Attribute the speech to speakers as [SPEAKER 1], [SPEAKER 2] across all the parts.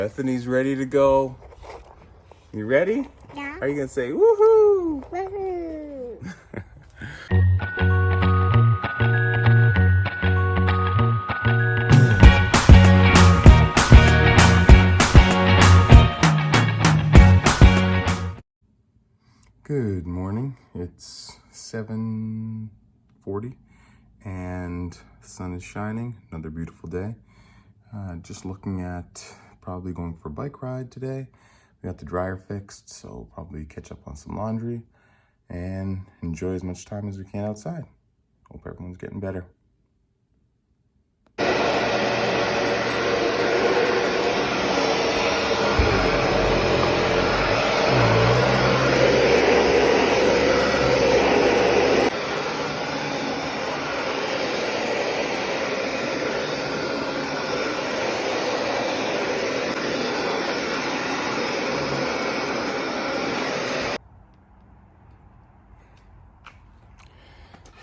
[SPEAKER 1] Bethany's ready to go. You ready?
[SPEAKER 2] Yeah.
[SPEAKER 1] Are you gonna say woohoo?
[SPEAKER 2] Woohoo!
[SPEAKER 1] Good morning. It's 7:40 and the sun is shining. Another beautiful day. Just looking at probably going for a bike ride today. We got the dryer fixed, so probably catch up on some laundry and enjoy as much time as we can outside. Hope everyone's getting better.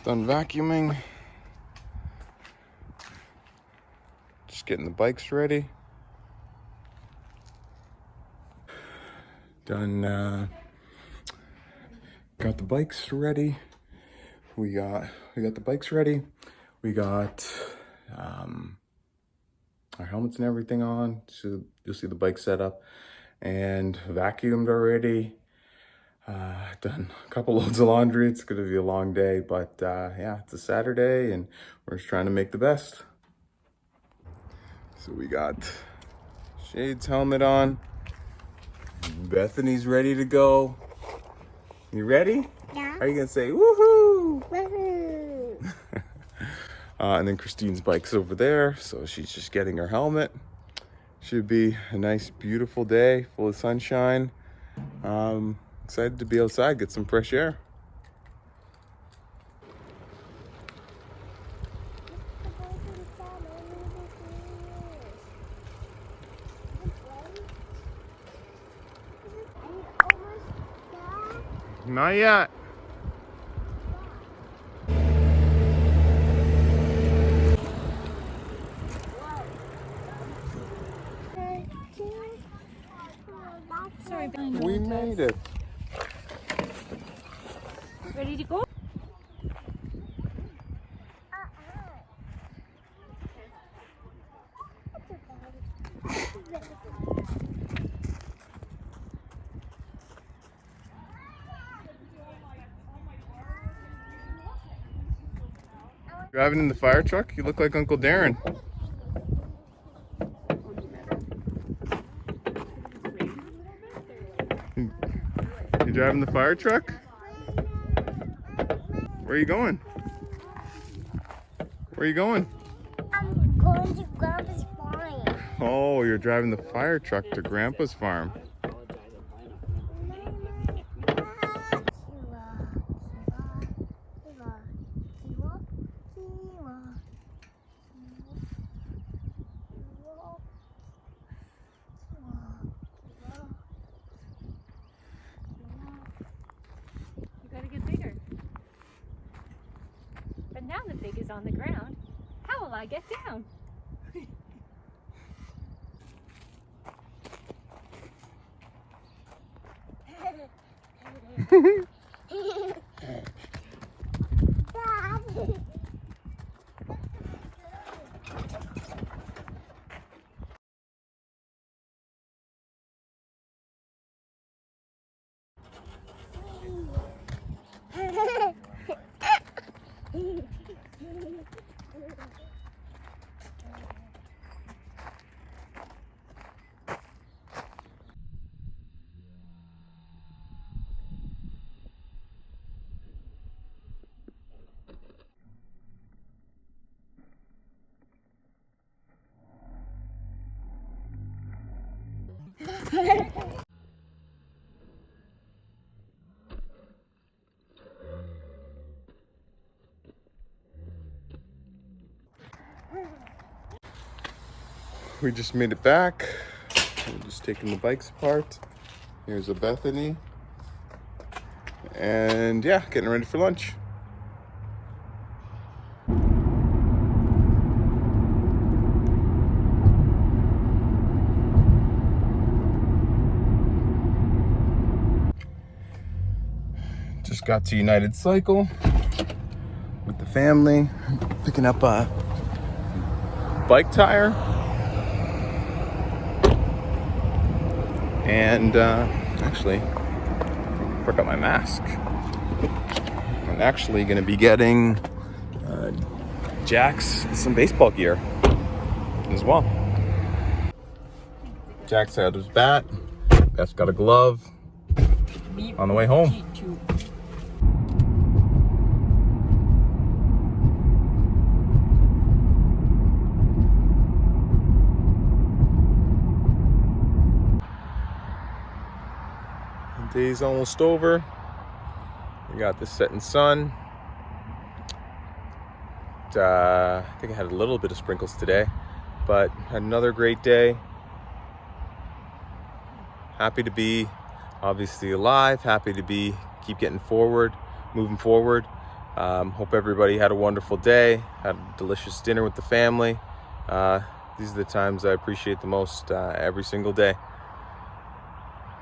[SPEAKER 1] Done vacuuming. Just getting the bikes ready. Done, got the bikes ready. We got the bikes ready. We got our helmets and everything on. So you'll see the bike set up and vacuumed already. Done a couple loads of laundry. It's gonna be a long day, but yeah, it's a Saturday and we're just trying to make the best. So we got Shade's helmet on. Bethany's ready to go. You ready?
[SPEAKER 2] Yeah.
[SPEAKER 1] Are you gonna say woohoo?
[SPEAKER 2] Woohoo!
[SPEAKER 1] And then Christine's bike's over there, so she's just getting her helmet. Should be a nice, beautiful day, full of sunshine. Excited to be outside, get some fresh air. Not yet. We made it.
[SPEAKER 3] Ready to go?
[SPEAKER 1] Driving in the fire truck? You look like Uncle Darren. You driving the fire truck? Where are you going? Where are you going?
[SPEAKER 2] I'm going to Grandpa's farm.
[SPEAKER 1] Oh, you're driving the fire truck to Grandpa's farm.
[SPEAKER 3] You gotta get bigger. But now the pig is on the ground. How will I get down?
[SPEAKER 2] Dad.
[SPEAKER 1] We just made it back. We're just taking the bikes apart. Here's a Bethany. And yeah, getting ready for lunch. just got to United Cycle with the family, picking up a bike tire. And actually, forgot my mask. I'm actually gonna be getting Jax some baseball gear as well. Jax had his bat. Beth's got a glove. On the way home. The day's almost over. We got the setting sun. I think I had a little bit of sprinkles today, but had another great day. Happy to be obviously alive, happy to be keep getting forward, moving forward. Hope everybody had a wonderful day, had a delicious dinner with the family. These are the times I appreciate the most every single day.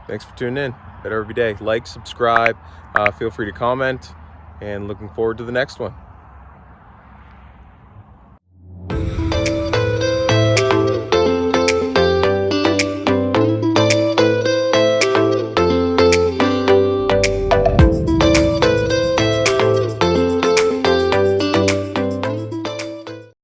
[SPEAKER 1] Thanks for tuning in. Better every day. Like, subscribe, feel free to comment, and looking forward to the next one.